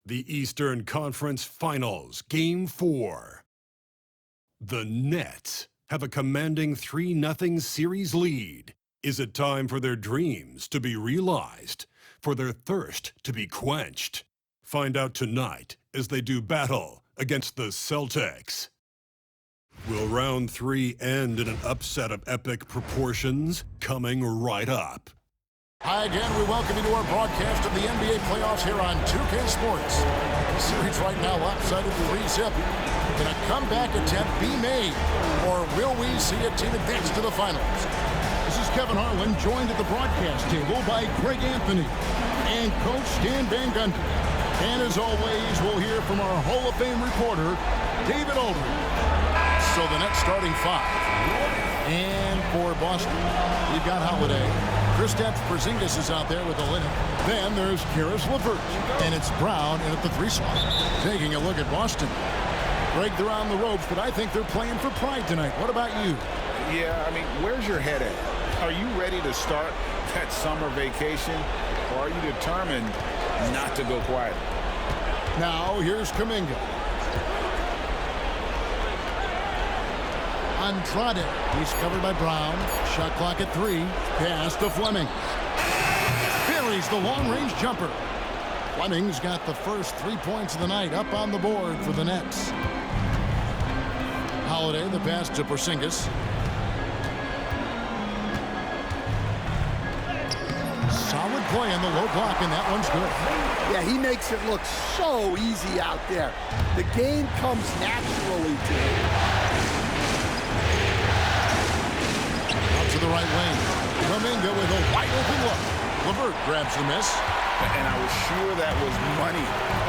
The Eastern Conference Finals, Game 4. The Nets have a commanding 3-0 series lead. Is it time for their dreams to be realized, for their thirst to be quenched? Find out tonight as they do battle against the Celtics. Will round 3 end in an upset of epic proportions? Coming right up. Hi again, we welcome you to our broadcast of the NBA playoffs here on 2K Sports. The series right now lopsided 3-zip. Can a comeback attempt be made, or will we see a team advance to the finals? This is Kevin Harlan, joined at the broadcast table by Greg Anthony and Coach Stan Van Gundy. And as always, we'll hear from our Hall of Fame reporter, David Aldridge. So the next starting five. And for Boston, we've got Holiday. Kristaps Porzingis is out there with the linen. Then there's Karis LeVert. And it's Brown in at the 3 slot. Taking a look at Boston. Greg, they're on the ropes, but I think they're playing for pride tonight. What about you? Yeah, I mean, where's your head at? Are you ready to start that summer vacation? Or are you determined not to go quiet? Now, here's Kuminga. Andrade. He's covered by Brown. Shot clock at 3. Pass to Fleming. Buries the long-range jumper. Fleming's got the first 3 points of the night up on the board for the Nets. Holiday, the pass to Porzingis. Solid play on the low block, and that one's good. Yeah, he makes it look so easy out there. The game comes naturally to him. To the right lane. Kuminga with a wide-open look. LeVert grabs the miss. And I was sure that was money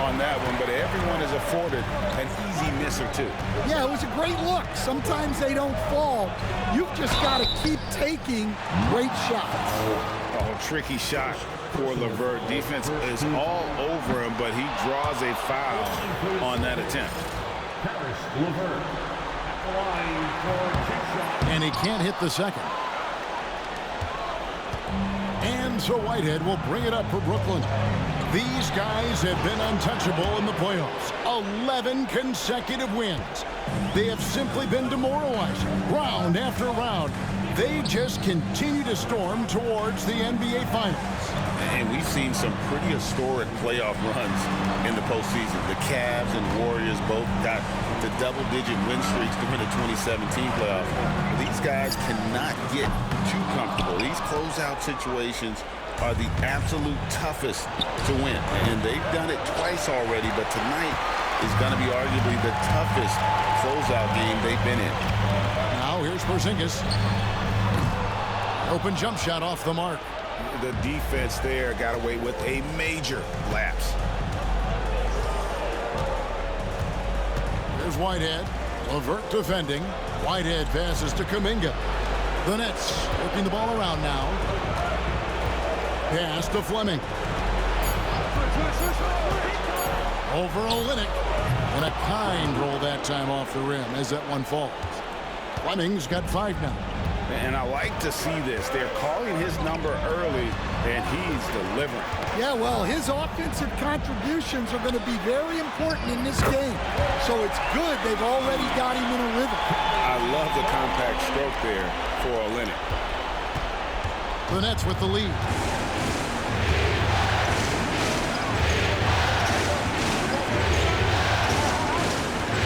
on that one, but everyone is afforded an easy miss or two. Yeah, it was a great look. Sometimes they don't fall. You've just got to keep taking great shots. Oh, tricky shot for LeVert. Defense is all over him, but he draws a foul on that attempt. And he can't hit the second. And so Whitehead will bring it up for Brooklyn. These guys have been untouchable in the playoffs. 11 consecutive wins. They have simply been demoralizing round after round. They just continue to storm towards the NBA Finals. And we've seen some pretty historic playoff runs in the postseason. The Cavs and Warriors both got the double-digit win streaks during the 2017 playoffs. These guys cannot get too comfortable. These closeout situations are the absolute toughest to win. And they've done it twice already, but tonight is going to be arguably the toughest closeout game they've been in. Now here's Porzingis. Open jump shot off the mark. The defense there got away with a major lapse. Here's Whitehead. LeVert defending. Whitehead passes to Kuminga. The Nets working the ball around now. Pass to Fleming. Over Olynyk. And a kind roll that time off the rim as that one falls. Fleming's got 5 now. And I like to see this. They're calling his number early, and he's delivering. Yeah, well, his offensive contributions are going to be very important in this game. So it's good they've already got him in a rhythm. I love the compact stroke there for Olynyk. The Nets with the lead.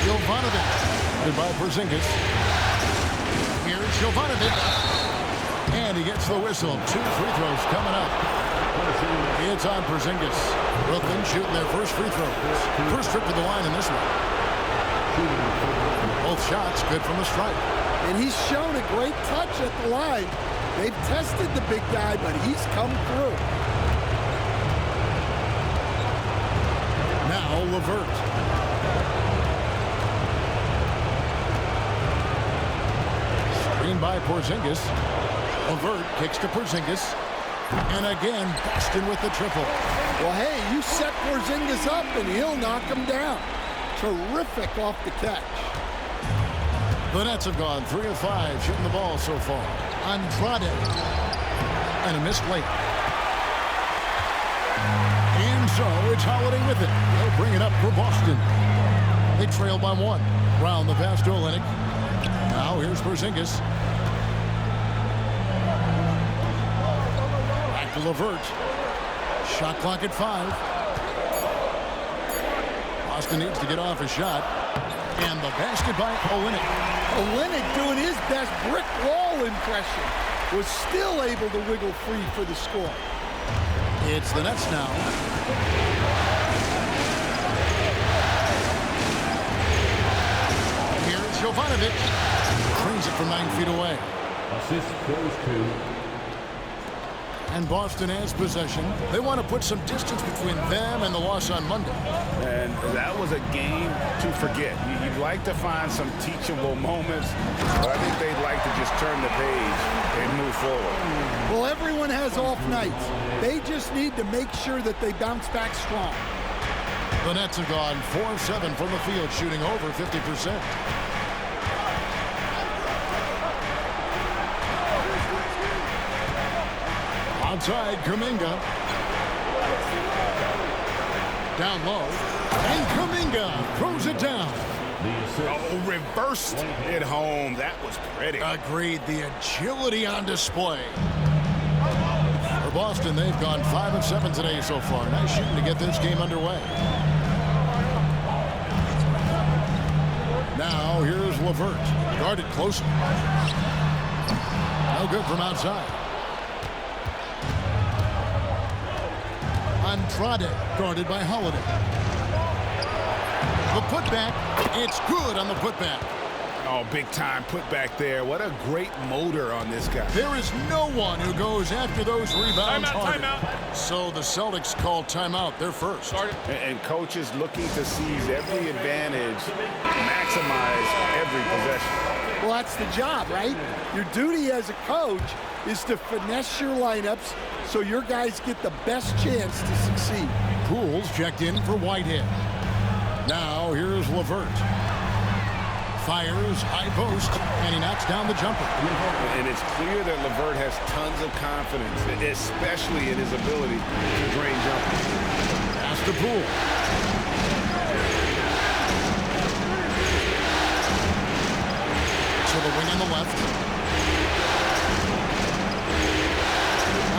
Jovanovic. Goodbye, Porzingis. Here's Jovanovic. And he gets the whistle. 2 free throws coming up. It's on Porzingis. Brooklyn shooting their first free throws. First trip to the line in this one. Both shots good from the stripe. And he's shown a great touch at the line. They've tested the big guy, but he's come through. Now LeVert. By Porzingis. LeVert kicks to Porzingis. And again, Boston with the triple. Well, hey, you set Porzingis up and he'll knock him down. Terrific off the catch. The Nets have gone 3 of 5 shooting the ball so far. Andrade. And a missed layup. And So it's Holiday with it. They'll bring it up for Boston. They trail by 1. Brown the pass to Olynyk. Now here's Porzingis. Back to LeVert. Shot clock at 5. Boston needs to get off a shot. And the basket by Olynyk. Olynyk doing his best brick wall impression. Was still able to wiggle free for the score. It's the Nets now. Here's Jovanovic. Trains it from 9 feet away. Assist goes to. And Boston has possession. They want to put some distance between them and the loss on Monday. And that was a game to forget. You'd like to find some teachable moments, but I think they'd like to just turn the page and move forward. Well, everyone has off nights. They just need to make sure that they bounce back strong. The Nets have gone 4 of 7 from the field, shooting over 50%. Outside, Kuminga. Down low. And Kuminga throws it down. Oh, reversed it home. That was pretty. Agreed. The agility on display. For Boston, they've gone 5 of 7 today so far. Nice shooting to get this game underway. Now, here's LeVert. Guarded closer. No good from outside. Andrade, guarded by Holiday. The putback, it's good on the putback. Oh, big time putback there. What a great motor on this guy. There is no one who goes after those rebounds harder. Timeout. So the Celtics call timeout. They're first. And coaches looking to seize every advantage, maximize every possession. Well, that's the job, right? Your duty as a coach is to finesse your lineups so your guys get the best chance to succeed. Pools checked in for Whitehead. Now here's LeVert. Fires, high post, and he knocks down the jumper. And it's clear that LeVert has tons of confidence, especially in his ability to drain jumpers. Pass to Poole. To the wing on the left.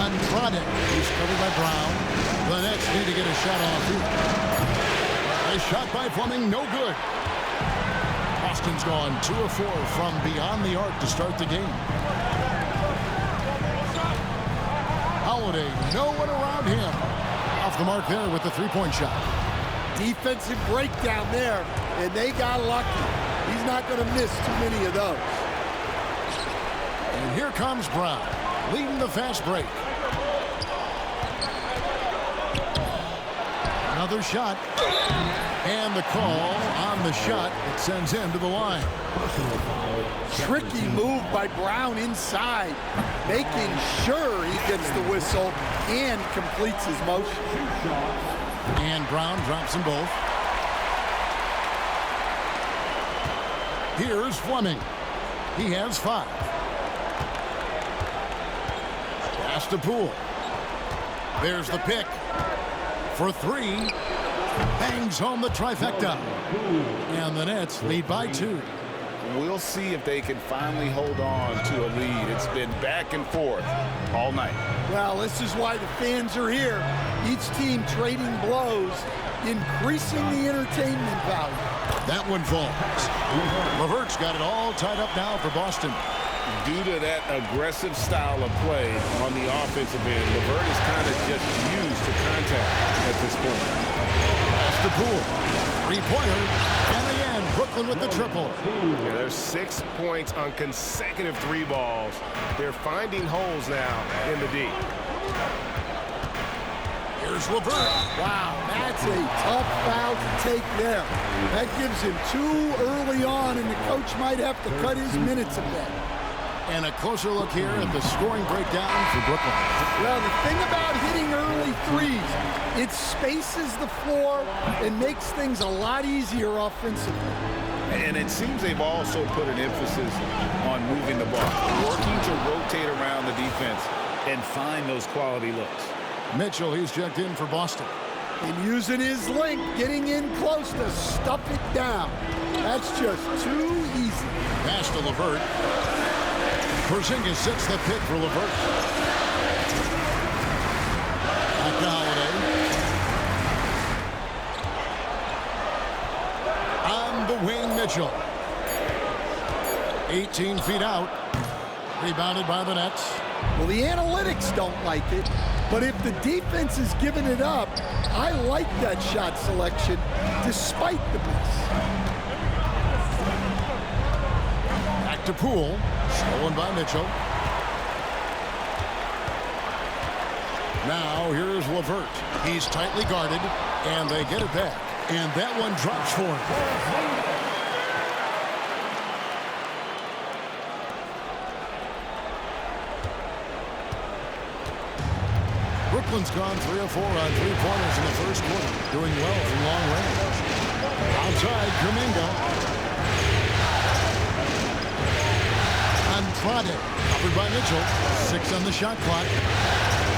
Andrade, he's covered by Brown. The Nets need to get a shot off here. A shot by Fleming, no good. Boston's gone 2 of 4 from beyond the arc to start the game. Holiday, no one around him. Off the mark there with the three-point shot. Defensive breakdown there, and they got lucky. He's not going to miss too many of those. And here comes Brown, leading the fast break. Another shot. And the call on the shot that sends him to the line. Tricky move by Brown inside, making sure he gets the whistle and completes his motion. And Brown drops them both. Here's Fleming. He has 5. Pass to Poole. There's the pick. For 3. Bangs home the trifecta. And the Nets lead by 2. We'll see if they can finally hold on to a lead. It's been back and forth all night. Well, this is why the fans are here. Each team trading blows, increasing the entertainment value. That one falls. LeVert's got it all tied up now for Boston. Due to that aggressive style of play on the offensive end, LeVert is kind of just used to contact at this point. Pass to Poole. 3-pointer. And again, Brooklyn with the triple. Yeah, there's 6 points on consecutive 3 balls. They're finding holes now in the D. Here's LeVert. Wow, that's a tough foul to take there. That gives him 2 early on, and the coach might have to cut his minutes a bit. And a closer look here at the scoring breakdown for Brooklyn. Well, the thing about hitting early threes, it spaces the floor and makes things a lot easier offensively. And it seems they've also put an emphasis on moving the ball, working to rotate around the defense and find those quality looks. Mitchell, he's checked in for Boston. And using his length, getting in close to stuff it down. That's just too easy. Pass to LeVert. Porzingis sets the pick for LeVert. Back to Holiday. On the wing, Mitchell. 18 feet out. Rebounded by the Nets. Well, the analytics don't like it, but if the defense is giving it up, I like that shot selection despite the miss. Back to Poole. Stolen by Mitchell. Now here's LeVert. He's tightly guarded, and they get it back. And that one drops for him. Brooklyn's gone 3 of 4 on three-pointers in the first quarter, doing well from long range. Outside, Kuminga. Andrade, covered by Mitchell. 6 on the shot clock.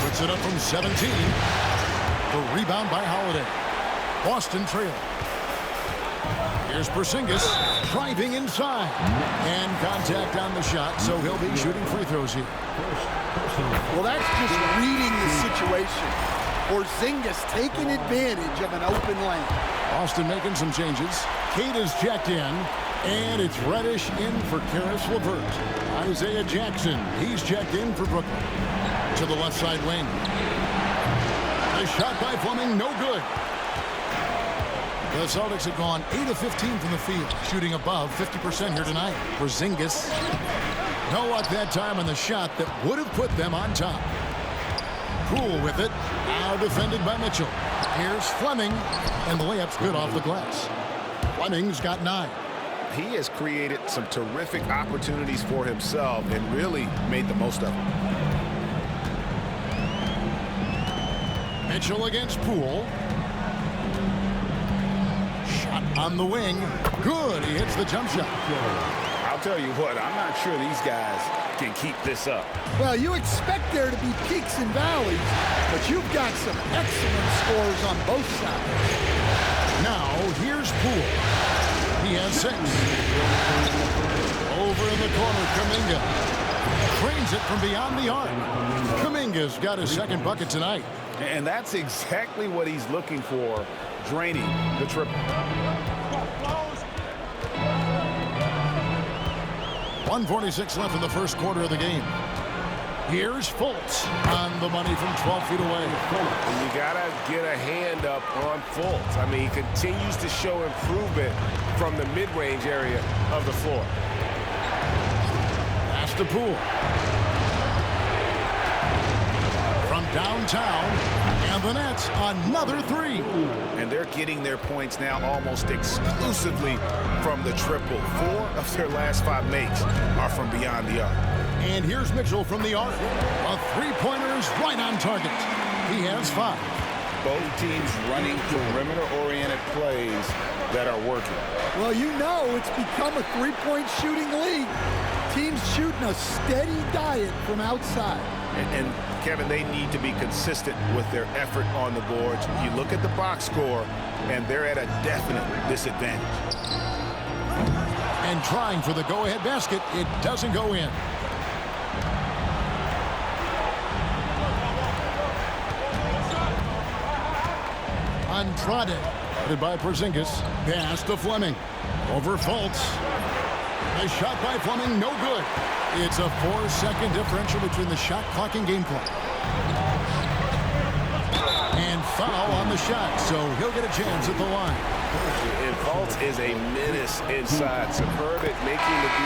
Puts it up from 17. The rebound by Holiday. Boston trail. Here's Porzingis driving inside. And contact on the shot, so he'll be shooting free throws here. Well, that's just reading the situation. Porzingis taking advantage of an open lane. Boston making some changes. Kate is checked in, and it's Reddish in for Karis LeVert. Isaiah Jackson, he's checked in for Brooklyn. To the left side wing. A shot by Fleming, no good. The Celtics have gone 8 of 15 from the field, shooting above 50% here tonight. Porzingis, no luck that time on the shot that would have put them on top. Poole with it, now defended by Mitchell. Here's Fleming, and the layup's good off the glass. Fleming's got 9. He has created some terrific opportunities for himself and really made the most of them. Mitchell against Poole. Shot on the wing. Good. He hits the jump shot. I'll tell you what, I'm not sure these guys can keep this up. Well, you expect there to be peaks and valleys, but you've got some excellent scores on both sides. Now, here's Poole. He has 6. Over in the corner, Kuminga. Drains it from beyond the arc. Kuminga's got his second bucket tonight. And that's exactly what he's looking for, draining the triple. 1:46 left in the first quarter of the game. Here's Fultz on the money from 12 feet away. And you got to get a hand up on Fultz. I mean, he continues to show improvement from the mid-range area of the floor. Pass to Poole. From downtown, and the Nets another 3. And they're getting their points now almost exclusively from the triple. 4 of their last 5 makes are from beyond the arc. And here's Mitchell from the arc. A three-pointer's right on target. He has 5. Both teams running perimeter-oriented plays that are working. Well, you know it's become a three-point shooting league. Teams shooting a steady diet from outside. And Kevin, they need to be consistent with their effort on the boards. You look at the box score, and they're at a definite disadvantage. And trying for the go-ahead basket, it doesn't go in. Andrade, guarded by Porzingis. Pass to Fleming. Over Fultz. A shot by Fleming, no good. It's a 4-second differential between the shot clock and game clock. And foul on the shot, so he'll get a chance at the line. And Fultz is a menace inside. Superb at making the D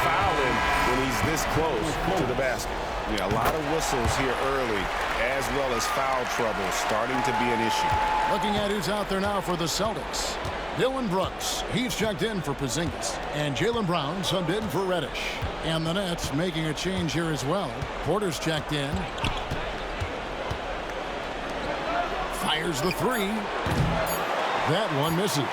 fouling when he's this close to the basket. Yeah, a lot of whistles here early, as well as foul trouble starting to be an issue. Looking at who's out there now for the Celtics. Dylan Brooks, he's checked in for Porzingis. And Jaylen Brown subbed in for Reddish. And the Nets making a change here as well. Porter's checked in. Fires the 3. That one misses.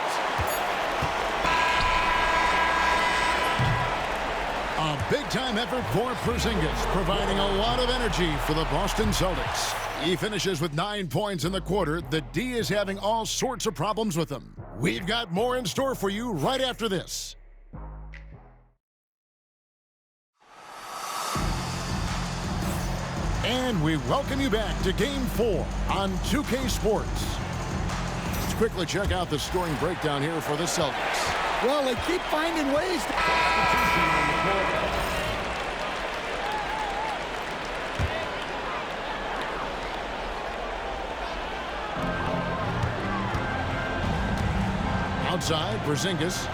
A big-time effort for Porzingis, providing a lot of energy for the Boston Celtics. He finishes with 9 points in the quarter. The D is having all sorts of problems with him. We've got more in store for you right after this. And we welcome you back to Game 4 on 2K Sports. Let's quickly check out the scoring breakdown here for the Celtics. Well, they keep finding ways to... Outside, Porzingis.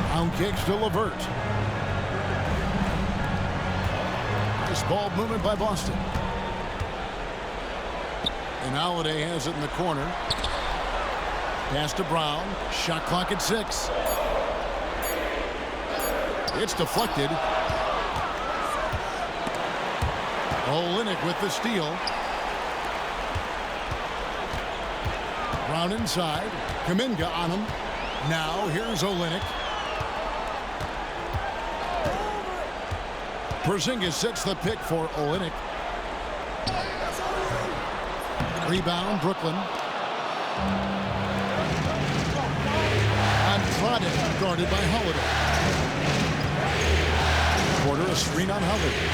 Down kicks to LeVert. Nice ball movement by Boston. And Holiday has it in the corner. Pass to Brown. Shot clock at 6. It's deflected. Olynyk with the steal. Brown inside. Kuminga on him. Now here's Olynyk. Porzingis sets the pick for Olynyk. Rebound, Brooklyn. Andrade guarded by Holiday. Porter a screen on Holiday.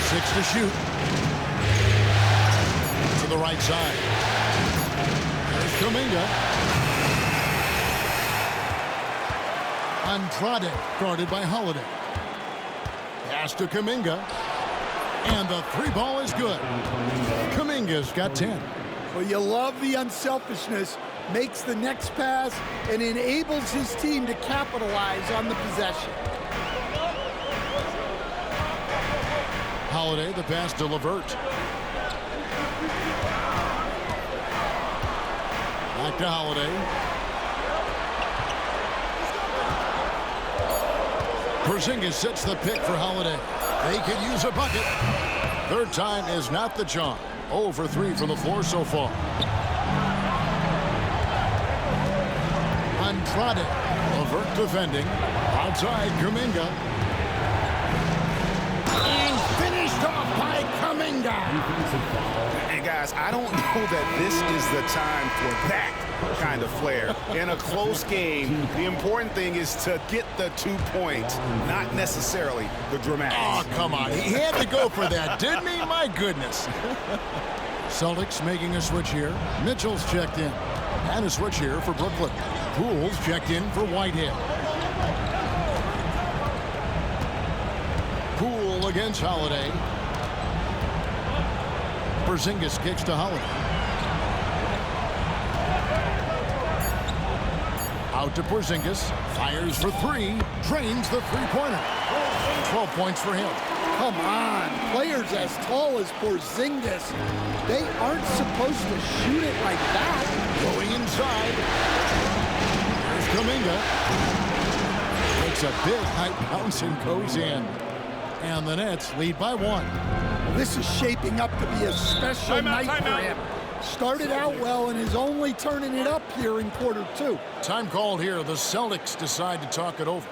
Six to shoot. To the right side. There's Kuminga. Andrade guarded by Holiday. Pass to Kuminga. And the three ball is good. Kuminga's got 10. Well, you love the unselfishness. Makes the next pass and enables his team to capitalize on the possession. Holiday, the pass to LeVert. Back to Holiday. Porzingis sets the pick for Holiday. They could use a bucket. Third time is not the charm. 0 for 3 from the floor so far. Andrade. LeVert defending. Outside, Kuminga. And finished off by Kuminga. And guys, I don't know that this is the time for that kind of flair. In a close game, the important thing is to get the 2 points, not necessarily the dramatics. Oh, come on. He had to go for that, didn't he? My goodness. Celtics making a switch here. Mitchell's checked in. And a switch here for Brooklyn. Poole's checked in for Whitehead. Poole against Holiday. Porzingis kicks to Holiday. Out to Porzingis. Fires for 3. Drains the three-pointer. 12 points for him. Come on. Players as tall as Porzingis, they aren't supposed to shoot it like that. Going inside. There's Kuminga. Takes a big high bounce and goes in. And the Nets lead by 1. This is shaping up to be a special night for him. Started out well and is only turning it up here in quarter 2. Time called here. The Celtics decide to talk it over.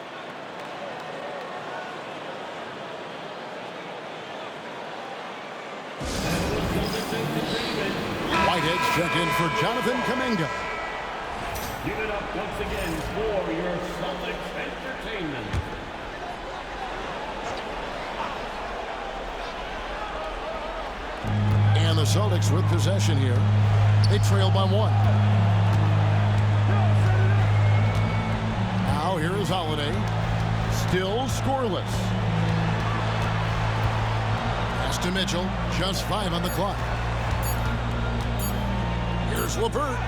Whitehead's check in for Jonathan Kuminga. Give it up once again for your Celtics entertainment. And the Celtics with possession here. They trail by 1. Now here is Holiday. Still scoreless. Pass to Mitchell. Just 5 on the clock. Here's LeVert.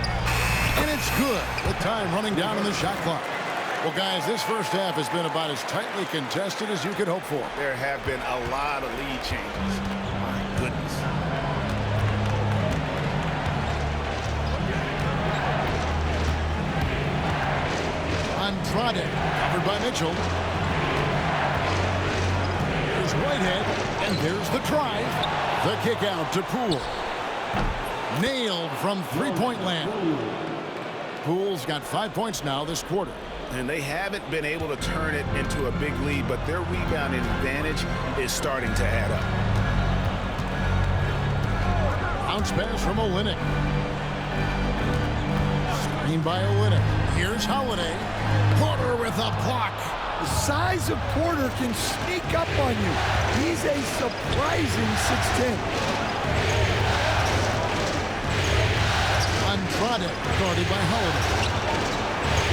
And it's good. With time running down on the shot clock. Well, guys, this first half has been about as tightly contested as you could hope for. There have been a lot of lead changes. My goodness. Andrade, covered by Mitchell. There's Whitehead, and there's the drive. The kick out to Poole. Nailed from three-point land. Poole's got 5 points now this quarter. and they haven't been able to turn it into a big lead, but their rebounding advantage is starting to add up. Bounce pass from Olynyk. Screen by Olynyk. Here's Holiday. Porter with a block. The size of Porter can sneak up on you. He's a surprising 6'10". Andrade, guarded by Holiday.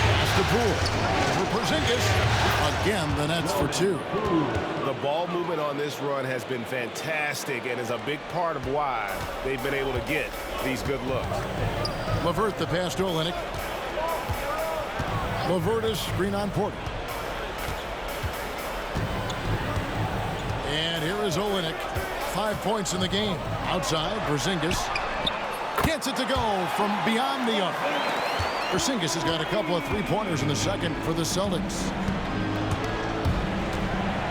Pass to Poole. For Porzingis. Again, the Nets for two. The ball movement on this run has been fantastic and is a big part of why they've been able to get these good looks. LeVert the pass to Olynyk. LeVert is screen on Porter. And here is Olynyk. 5 points in the game. Outside, Porzingis gets it to go from beyond the arc. Porzingis has got a couple of three-pointers in the second for the Celtics.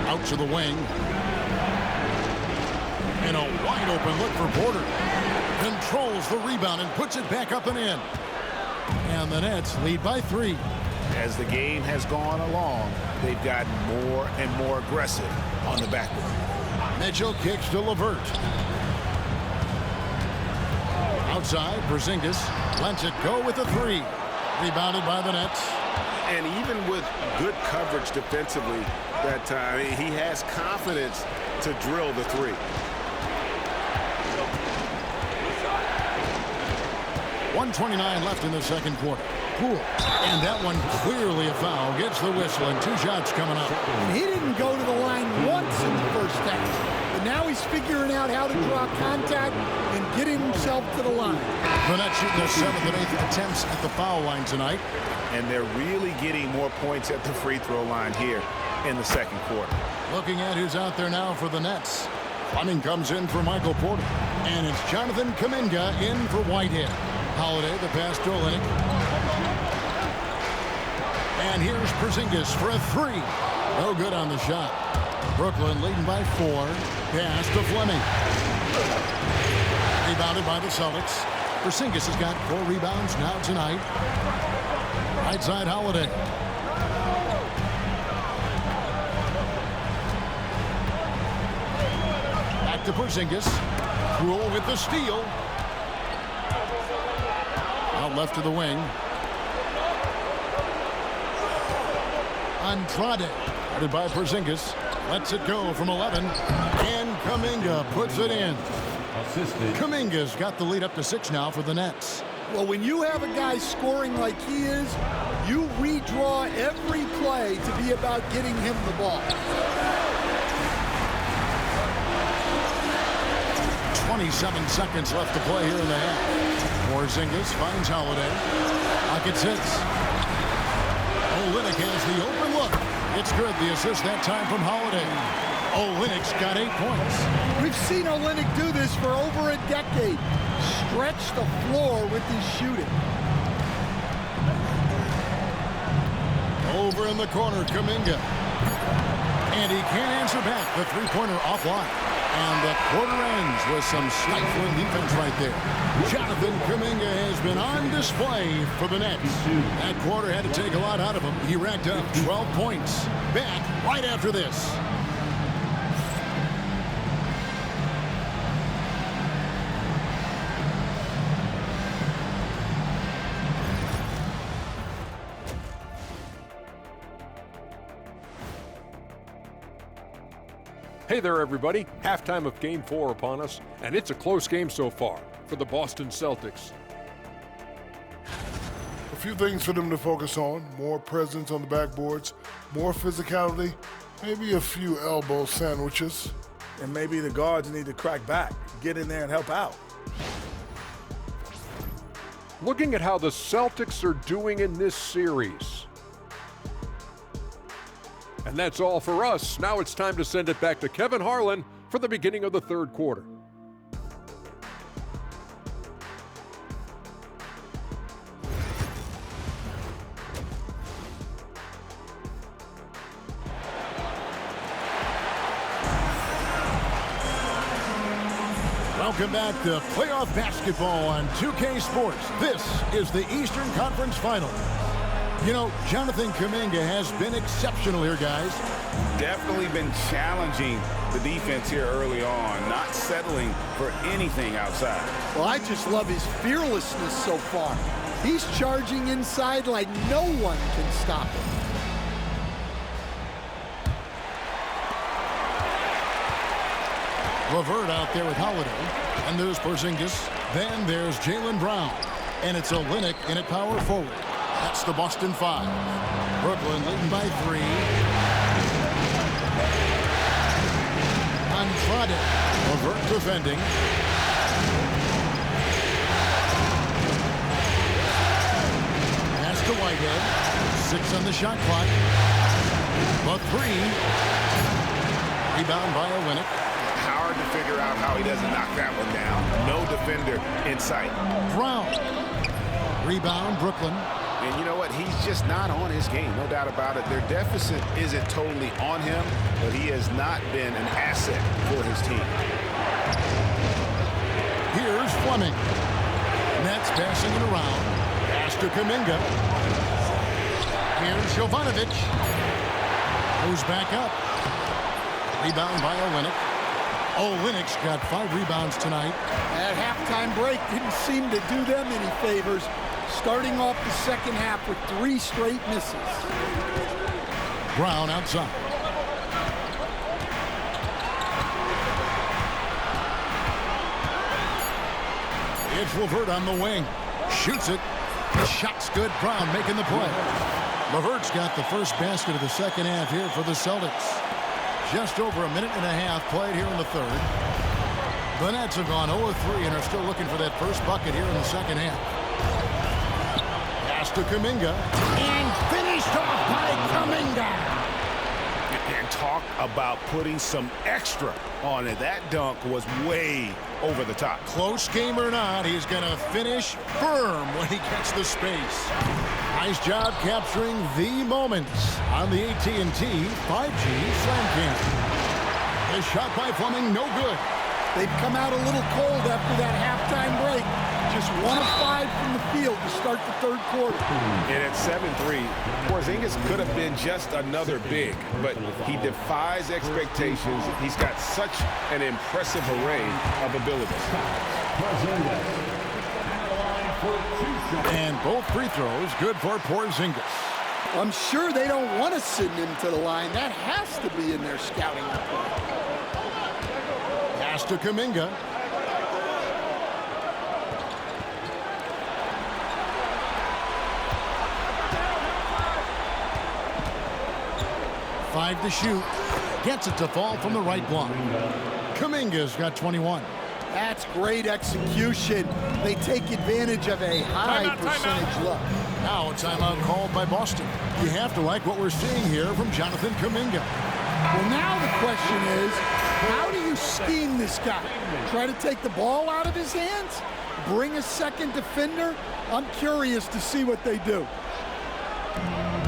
Out to the wing. And a wide-open look for Porter. Controls the rebound and puts it back up and in. And the Nets lead by 3. As the game has gone along, they've gotten more and more aggressive on the backboard. Mitchell kicks to LeVert. Outside, Porzingis lets it go with a 3. Rebounded by the Nets. And even with good coverage defensively that time, he has confidence to drill the 3. 1:29 left in the second quarter. Poole. And that one clearly a foul. Gets the whistle and 2 shots coming up. And he didn't go to the line once in the first half. But now he's figuring out how to draw contact and getting himself to the line. The Nets shooting their 7th and 8th attempts at the foul line tonight. And they're really getting more points at the free throw line here in the second quarter. Looking at who's out there now for the Nets. Fleming comes in for Michael Porter. And it's Jonathan Kuminga in for Whitehead. Holiday, the pass to Olynyk. And here's Porzingis for a 3. No good on the shot. Brooklyn leading by 4. Pass to Fleming. Rebounded by the Celtics. Porzingis has got 4 rebounds now tonight. Right side, Holiday. Back to Porzingis. Poole with the steal. Out left to the wing. Andrade, guarded by Porzingis. Lets it go from 11. And Kuminga puts it in. Kuminga's got the lead up to 6 now for the Nets. Well, when you have a guy scoring like he is, you redraw every play to be about getting him the ball. 27 seconds left to play here in the half. Porzingis finds Holiday. Pocket sits. Olynyk has the open look. It's good. The assist that time from Holiday. Olynyk's got 8 points. We've seen Olynyk do this for over a decade. Stretch the floor with his shooting. Over in the corner, Kuminga. And he can't answer back. The three-pointer offline. And the quarter ends with some stifling defense right there. Jonathan Kuminga has been on display for the Nets. That quarter had to take a lot out of him. He racked up 12 points. Back right after this. Hey there, everybody. Halftime of Game 4 upon us, and it's a close game so far for the Boston Celtics. A few things for them to focus on: more presence on the backboards, more physicality, maybe a few elbow sandwiches. And maybe the guards need to crack back, get in there and help out. Looking at how the Celtics are doing in this series. And that's all for us. Now it's time to send it back to Kevin Harlan for the beginning of the third quarter. Welcome back to playoff basketball on 2K Sports. This is the Eastern Conference Final. You know, Jonathan Kuminga has been exceptional here, guys. Definitely been challenging the defense here early on, not settling for anything outside. Well, I just love his fearlessness so far. He's charging inside like no one can stop him. LeVert out there with Holiday. And there's Porzingis. Then there's Jaylen Brown. And it's Olynyk in at power forward. That's the Boston 5. Brooklyn leading by 3. Andrade. LeVert defending. Pass to Whitehead. 6 on the shot clock. The 3. Rebound by Olynyk. Hard to figure out how he doesn't knock that one down. No defender in sight. Brown. Rebound, Brooklyn. And you know what? He's just not on his game, no doubt about it. Their deficit isn't totally on him, but he has not been an asset for his team. Here's Fleming. Nets passing it around. Pass to Kuminga. Here's Jovanovic. Goes back up. Rebound by Olynyk. Olynyk's got 5 rebounds tonight. That halftime break didn't seem to do them any favors. Starting off the second half with 3 straight misses. Brown outside. It's LeVert on the wing. Shoots it. The shot's good. Brown making the play. LeVert's got the first basket of the second half here for the Celtics. Just over a minute and a half played here in the third. The Nets have gone 0-3 and are still looking for that first bucket here in the second half. Pass to Kuminga. And finished off by Kuminga. And talk about putting some extra on it. That dunk was way over the top. Close game or not, he's going to finish firm when he gets the space. Nice job capturing the moments on the AT&T 5G Slam Cam. The shot by Fleming, no good. They've come out a little cold after that halftime break. Just 1 of 5 from the field to start the third quarter. And at 7-3, Porzingis could have been just another big, but he defies expectations. He's got such an impressive array of abilities. And both free throws good for Porzingis. I'm sure they don't want to send him to the line. That has to be in their scouting report. Pass to Kuminga. Five to shoot. Gets it to fall from the right block. Kuminga's got 21. That's great execution. They take advantage of a high percentage look. Now a timeout called by Boston. You have to like what we're seeing here from Jonathan Kuminga. Well, now the question is, how do you scheme this guy? Try to take the ball out of his hands? Bring a second defender? I'm curious to see what they do.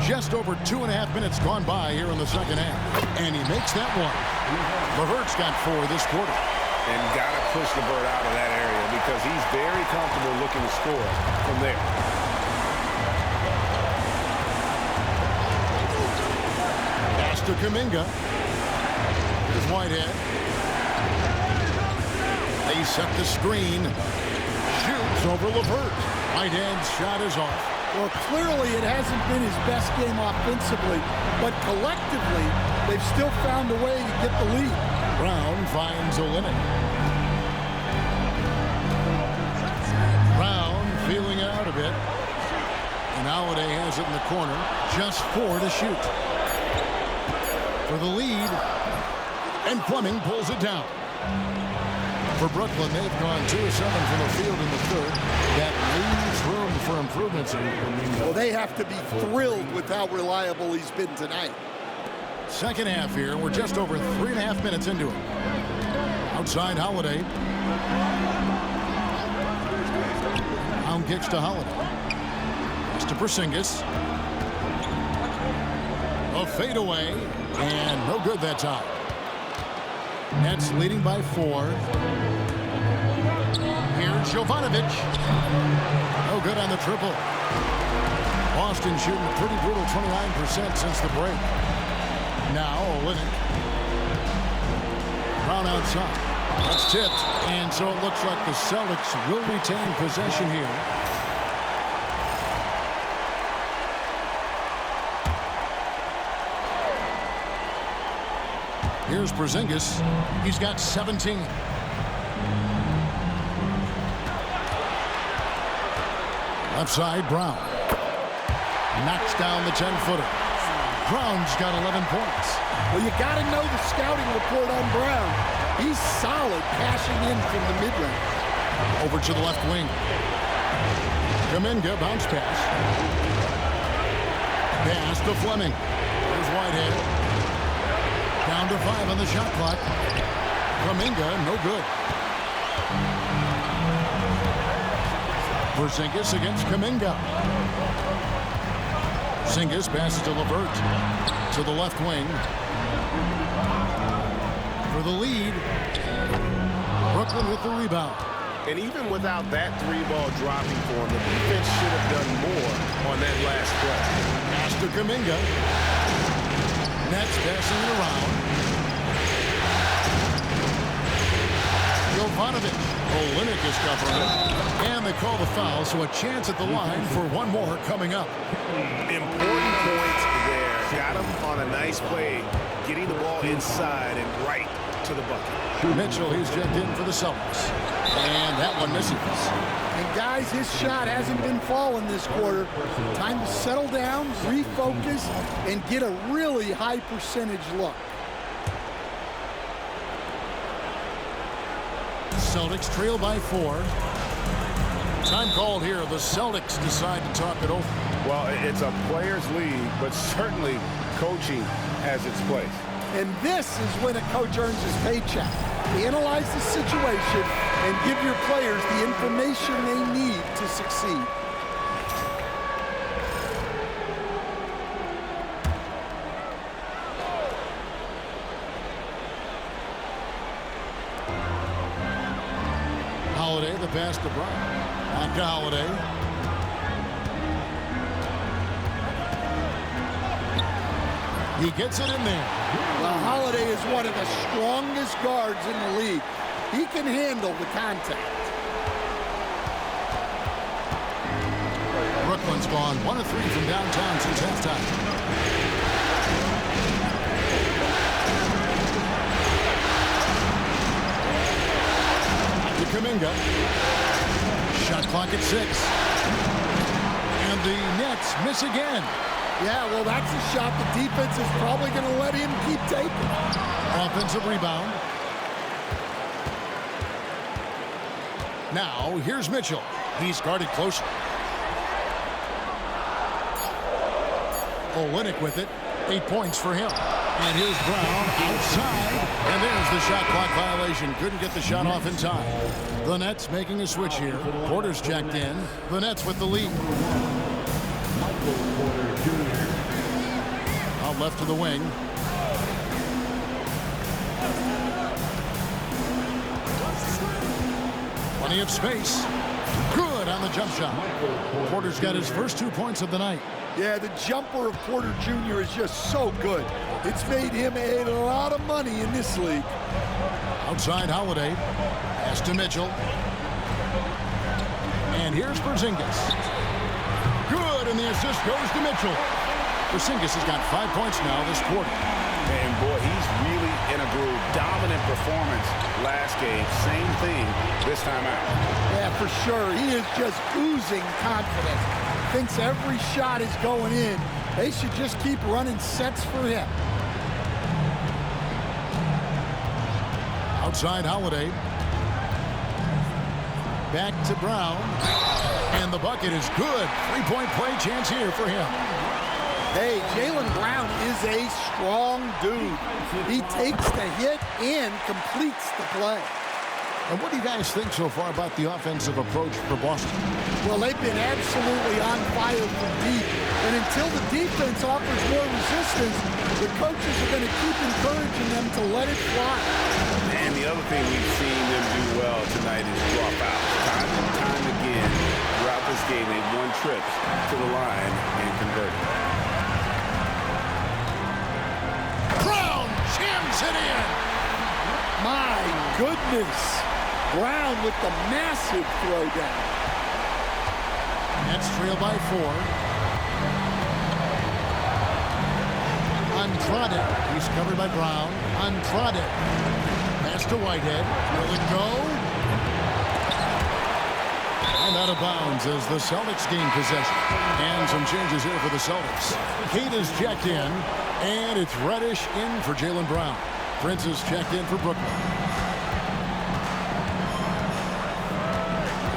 Just over 2.5 minutes gone by here in the second half. And he makes that one. LeVert's got 4 this quarter. And got to push LeVert out of that area because he's very comfortable looking to score from there. Pass to Kuminga. Here's Whitehead. They set the screen. Shoots over LeVert. Whitehead's shot is off. Well, clearly it hasn't been his best game offensively, but collectively, they've still found a way to get the lead. Brown finds Olynyk. Brown feeling it out a bit. And Holiday has it in the corner. Just 4 to shoot. For the lead. And Fleming pulls it down. For Brooklyn, they've gone 2 of 7 from the field in the third. That leaves room for improvements. Well, they have to be thrilled with how reliable he's been tonight. Second half here. We're just over 3.5 minutes into it. Outside Holiday. Brown kicks to Holiday. Pass to Porzingis. A fadeaway. And no good that time. Nets leading by 4. Here's Jovanovic. No good on the triple. Boston shooting a pretty brutal 29% since the break. Now, Olynyk. Brown outside. That's tipped. And so it looks like the Celtics will retain possession here. Here's Porzingis. He's got 17. Left side, Brown. Knocks down the 10-footer. Brown's got 11 points. Well, you got to know the scouting report on Brown. He's solid cashing in from the mid-range. Over to the left wing. Kuminga, bounce pass. Pass to Fleming. There's Whitehead. Down to 5 on the shot clock. Kuminga, no good. Porzingis against Kuminga. Porzingis passes to LeVert. To the left wing. For the lead. Brooklyn with the rebound. And even without that three-ball dropping for him, the defense should have done more on that last stretch. Pass to Kuminga. Nets passing it around. Jovanovic. Olynyk is covering it. And they call the foul, so a chance at the line for one more coming up. Important points there. Got him on a nice play, getting the ball inside and right to the bucket. Mitchell, he's checked in for the Celtics. And that one misses. And guys, his shot hasn't been falling this quarter. Time to settle down, refocus, and get a really high percentage look. Celtics trail by 4. Time called here. The Celtics decide to talk it over. Well, it's a players' league, but certainly coaching has its place. And this is when a coach earns his paycheck. Analyze the situation and give your players the information they need to succeed. Holiday, the pass to Brown. Back to Holiday. He gets it in there. Well, Holiday is one of the strongest guards in the league. He can handle the contact. Brooklyn's gone 1 of 3 from downtown since halftime. To Kuminga. Shot clock at 6. And the Nets miss again. Yeah, well, that's a shot the defense is probably going to let him keep taking. Offensive rebound. Now, here's Mitchell. He's guarded closely. Olynyk with it. 8 points for him. And here's Brown outside. And there's the shot clock violation. Couldn't get the shot off in time. The Nets making a switch here. Porter's checked in. The Nets with the lead. Out left to the wing. Plenty of space. Good on the jump shot. Porter's got his first 2 points of the night. Yeah, the jumper of Porter Jr. is just so good. It's made him a lot of money in this league. Outside Holiday. Pass to Mitchell. And here's Porzingis. Good, and the assist goes to Mitchell. Porzingis has got 5 points now this quarter. And boy, he's really in a groove. Dominant performance last game. Same thing this time out. Yeah, for sure. He is just oozing confidence. Thinks every shot is going in. They should just keep running sets for him. Outside Holiday. Back to Brown. And the bucket is good. 3-point play chance here for him. Hey, Jaylen Brown is a strong dude. He takes the hit and completes the play. And what do you guys think so far about the offensive approach for Boston? Well, they've been absolutely on fire from deep. And until the defense offers more resistance, the coaches are going to keep encouraging them to let it fly. And the other thing we've seen them do well tonight is draw fouls. Time and time again throughout this game, they won trips to the line and converting. Brown jams it in. My goodness. Brown with the massive throwdown. Nets trail by 4. Andrade. He's covered by Brown. Andrade. Pass to Whitehead. Will it go? And out of bounds as the Celtics gain possession. And some changes here for the Celtics. Kate is checked in. And it's Reddish in for Jaylen Brown. Prince is checked in for Brooklyn.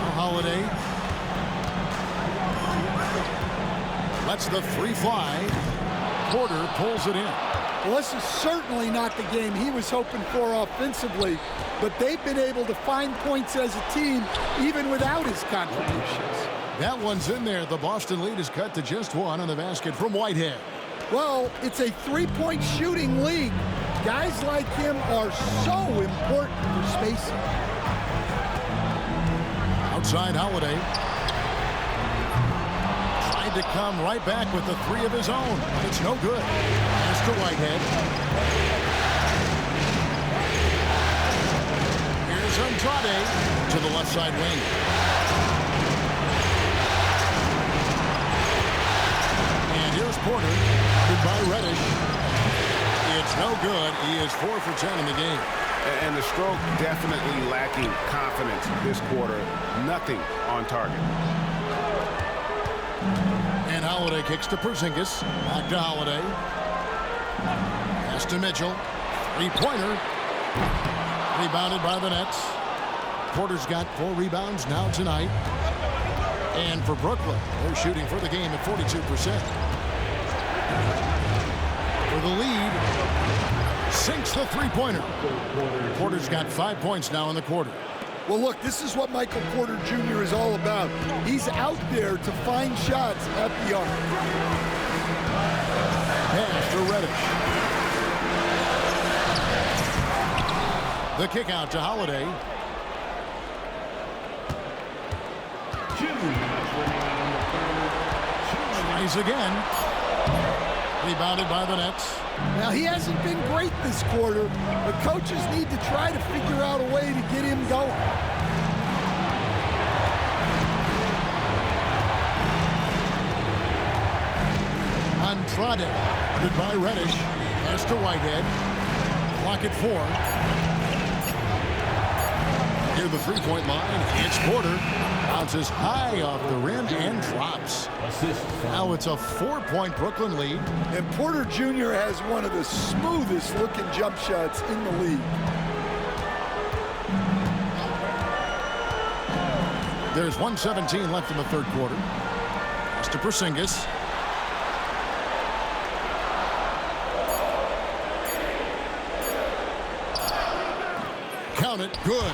Now Holiday. Lets the three fly. Porter pulls it in. Well, this is certainly not the game he was hoping for offensively, but they've been able to find points as a team even without his contributions. That one's in there. The Boston lead is cut to just 1 on the basket from Whitehead. Well, it's a three-point shooting league. Guys like him are so important for spacing. Outside Holiday. To come right back with the 3 of his own. It's no good. Mr. Whitehead. Here's Andrade to the left side wing. And here's Porter. Goodbye, Reddish. It's no good. He is 4 for 10 in the game. And the stroke definitely lacking confidence this quarter. Nothing on target. And Holiday kicks to Porzingis. Back to Holiday. Pass to Mitchell. Three-pointer. Rebounded by the Nets. Porter's got 4 rebounds now tonight. And for Brooklyn, they're shooting for the game at 42%. For the lead, sinks the three-pointer. Porter's got 5 points now in the quarter. Well, look, this is what Michael Porter Jr. is all about. He's out there to find shots at the arc. Pass to Reddish. The kick out to Holiday. Tries again. Rebounded by the Nets. Now, he hasn't been great this quarter, but coaches need to try to figure out a way to get him going. Andrade. Goodbye, Reddish. Pass to Whitehead. Clock at 4. Near the three-point line, it's Porter. Bounces high off the rim and drops. Now it's a 4-point Brooklyn lead. And Porter Jr. has one of the smoothest looking jump shots in the league. There's 1:17 left in the third quarter. Pass to Porzingis. Count it. Good.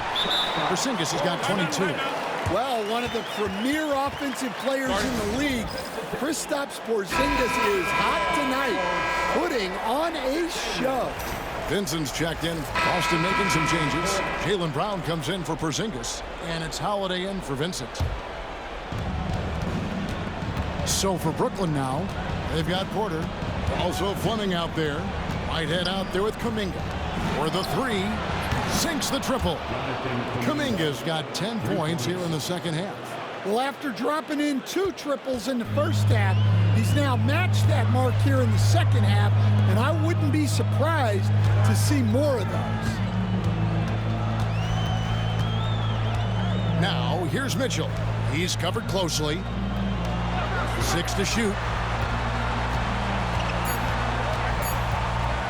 Porzingis has got 22. Well, one of the premier offensive players in the league, Kristaps Porzingis is hot tonight, putting on a show. Vincent's checked in. Boston making some changes. Jaylen Brown comes in for Porzingis, and it's Holiday in for Vincent. So for Brooklyn now, they've got Porter. Also Fleming out there. Whitehead out there with Kuminga. For the 3. Sinks the triple. Kuminga's got 10 points here in the second half. Well, after dropping in 2 triples in the first half, he's now matched that mark here in the second half, and I wouldn't be surprised to see more of those. Now, here's Mitchell. He's covered closely. 6 to shoot.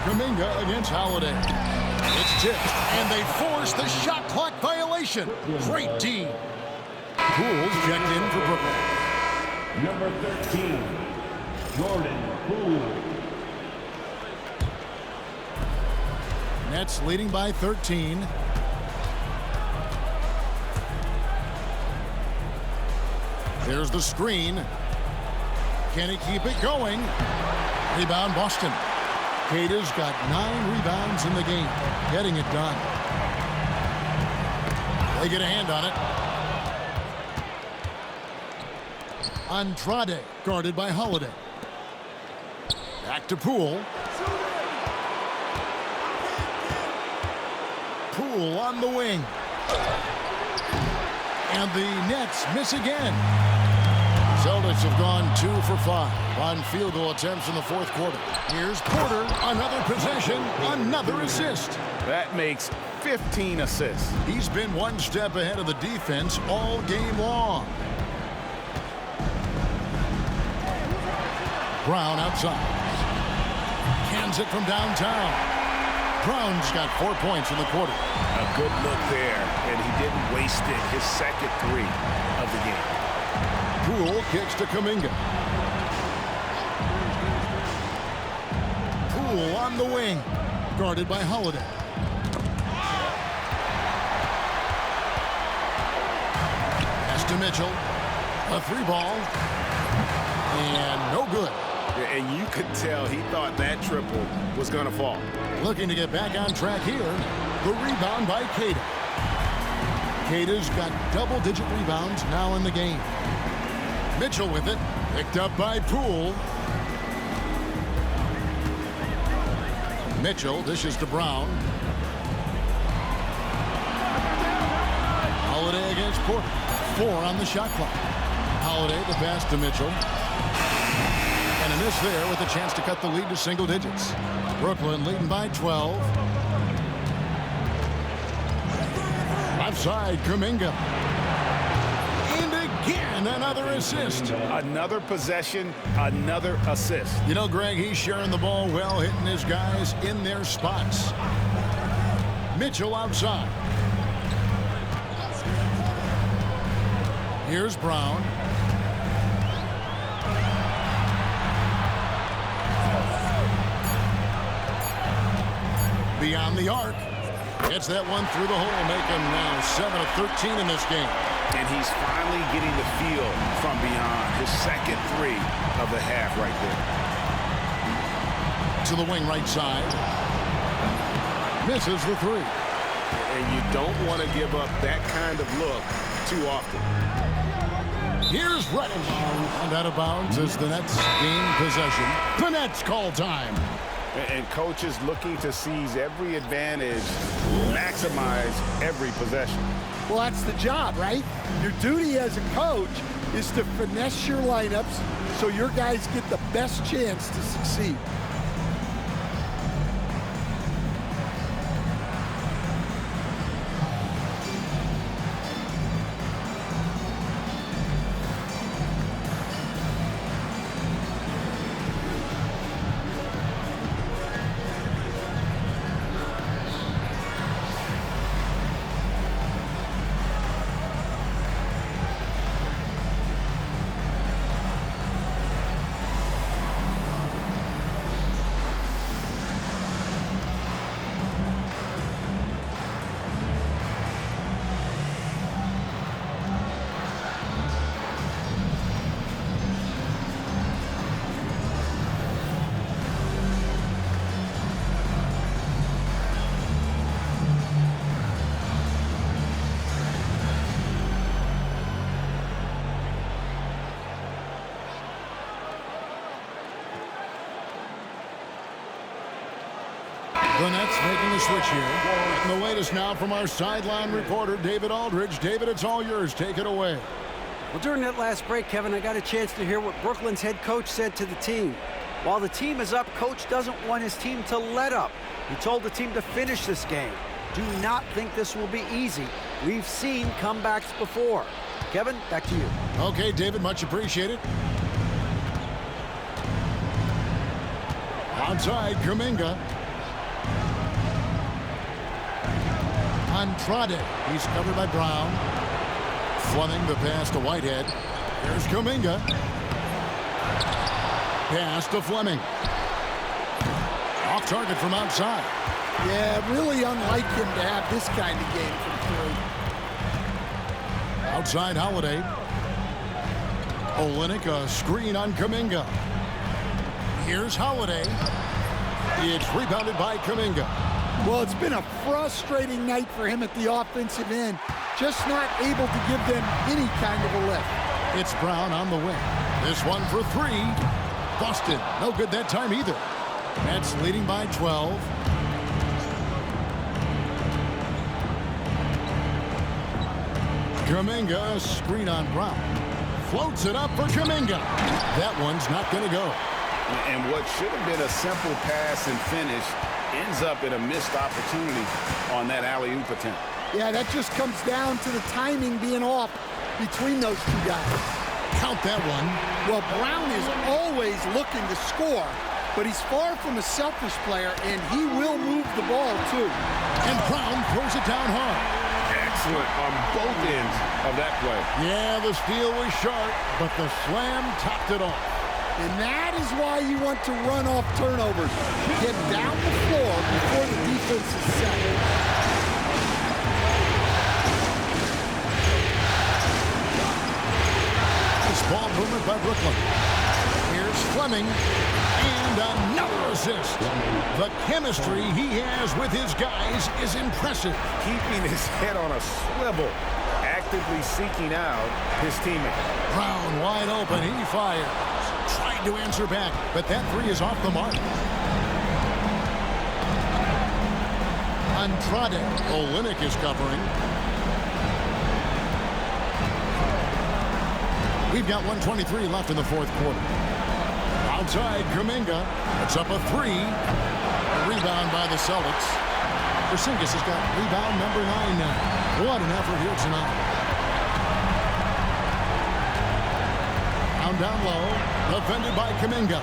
Kuminga against Holiday. It's tipped, and they force the shot clock violation. Great D. Poole's checked in for Brooklyn. Number 13, Jordan Poole. Nets leading by 13. There's the screen. Can he keep it going? Rebound Boston. Cater's got 9 rebounds in the game. Getting it done. They get a hand on it. Andrade, guarded by Holiday. Back to Poole. Poole on the wing. And the Nets miss again. Celtics have gone 2 for 5 on field goal attempts in the fourth quarter. Here's Porter, another possession, another assist. That makes 15 assists. He's been one step ahead of the defense all game long. Brown outside. Cans it from downtown. Brown's got 4 points in the quarter. A good look there, and he didn't waste it. His second 3 of the game. Poole kicks to Kuminga. Poole on the wing, guarded by Holiday. Pass to Mitchell. A 3-ball. And no good. And you could tell he thought that triple was going to fall. Looking to get back on track here. The rebound by Queta. Queta's got double-digit rebounds now in the game. Mitchell with it. Picked up by Poole. Mitchell dishes to Brown. Holiday against Porter. 4 on the shot clock. Holiday the pass to Mitchell. And a miss there with a chance to cut the lead to single digits. Brooklyn leading by 12. Left side, Kuminga. And again, another assist. Another possession, another assist. You know, Greg, he's sharing the ball well, hitting his guys in their spots. Mitchell outside. Here's Brown. Beyond the arc. Gets that one through the hole, making now 7 of 13 in this game. And he's finally getting the feel from beyond. His second 3 of the half right there. To the wing right side. Misses the 3. And you don't want to give up that kind of look too often. Here's Reddish. And out of bounds as the Nets gain possession. The Nets call time. And coaches looking to seize every advantage, maximize every possession. Well, that's the job, right? Your duty as a coach is to finesse your lineups so your guys get the best chance to succeed. The Nets making a switch here. And the latest now from our sideline reporter, David Aldridge. David, it's all yours. Take it away. Well, during that last break, Kevin, I got a chance to hear what Brooklyn's head coach said to the team. While the team is up, coach doesn't want his team to let up. He told the team to finish this game. Do not think this will be easy. We've seen comebacks before. Kevin, back to you. Okay, David, much appreciated. Outside, Kuminga. Andrade. He's covered by Brown. Fleming the pass to Whitehead. Here's Kuminga. Pass to Fleming. Off target from outside. Yeah, really unlike him to have this kind of game from 3. Outside Holiday. Olynyk, a screen on Kuminga. Here's Holiday. It's rebounded by Kuminga. Well, it's been a frustrating night for him at the offensive end. Just not able to give them any kind of a lift. It's Brown on the wing. This one for three. Boston, no good that time either. Nets leading by 12. Kuminga, screen on Brown. Floats it up for Kuminga. That one's not going to go. And what should have been a simple pass and finish ends up in a missed opportunity on that alley-oop attempt. Yeah, that just comes down to the timing being off between those two guys. Count that one. Well, Brown is always looking to score, but he's far from a selfish player, and he will move the ball, too. And Brown throws it down hard. Excellent on both ends of that play. Yeah, the steal was sharp, but the slam topped it off. And that is why you want to run off turnovers. Get down the floor before the defense is set. This ball movement by Brooklyn. Here's Fleming. And another assist. The chemistry he has with his guys is impressive. Keeping his head on a swivel, actively seeking out his teammate. Brown wide open. He fires. Tried to answer back, but that three is off the mark. Andrade. Olynyk is covering. We've got 1:23 left in the fourth quarter. Outside, Kuminga. It's up a three. Rebound by the Celtics. Porzingis has got rebound number 9 now. What an effort here tonight. Down low. Defended by Kuminga.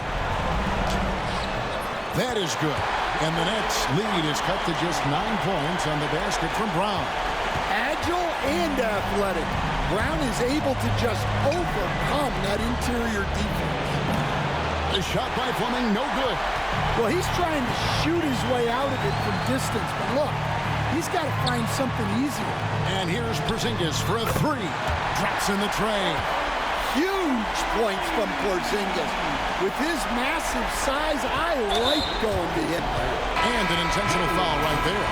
That is good. And the Nets lead is cut to just 9 points on the basket from Brown. Agile and athletic. Brown is able to just overcome that interior defense. The shot by Fleming, no good. Well, he's trying to shoot his way out of it from distance, but look, he's got to find something easier. And here's Porzingis for a three. Drops in the tray. Huge points from Porzingis. With his massive size, I like going to him. And an intentional foul right there.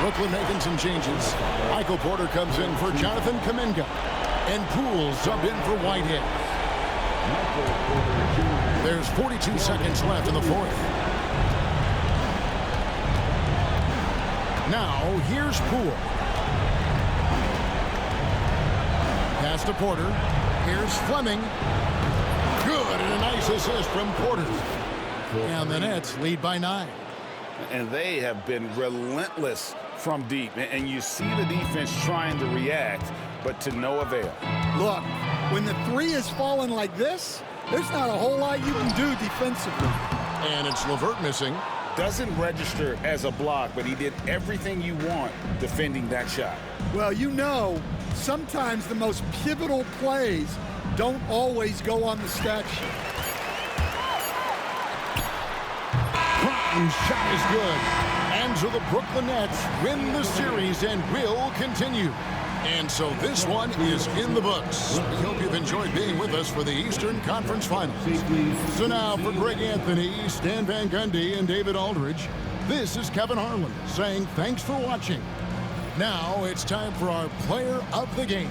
Brooklyn making some changes. Michael Porter comes in for Jonathan Kuminga. And Poole's up in for Whitehead. There's 42 seconds left in the fourth. Now, here's Poole. Pass to Porter. Here's Fleming. Good, and a nice assist from Porter. And the Nets lead by 9. And they have been relentless from deep. And you see the defense trying to react, but to no avail. Look, when the three is falling like this, there's not a whole lot you can do defensively. And it's LeVert missing. Doesn't register as a block, but he did everything you want defending that shot. Well, you know, sometimes the most pivotal plays don't always go on the stat sheet. Brown's shot is good. And so the Brooklyn Nets win the series and will continue. And so this one is in the books. We hope you've enjoyed being with us for the Eastern Conference Finals. So now for Greg Anthony, Stan Van Gundy, and David Aldridge, this is Kevin Harlan saying thanks for watching. Now it's time for our player of the game.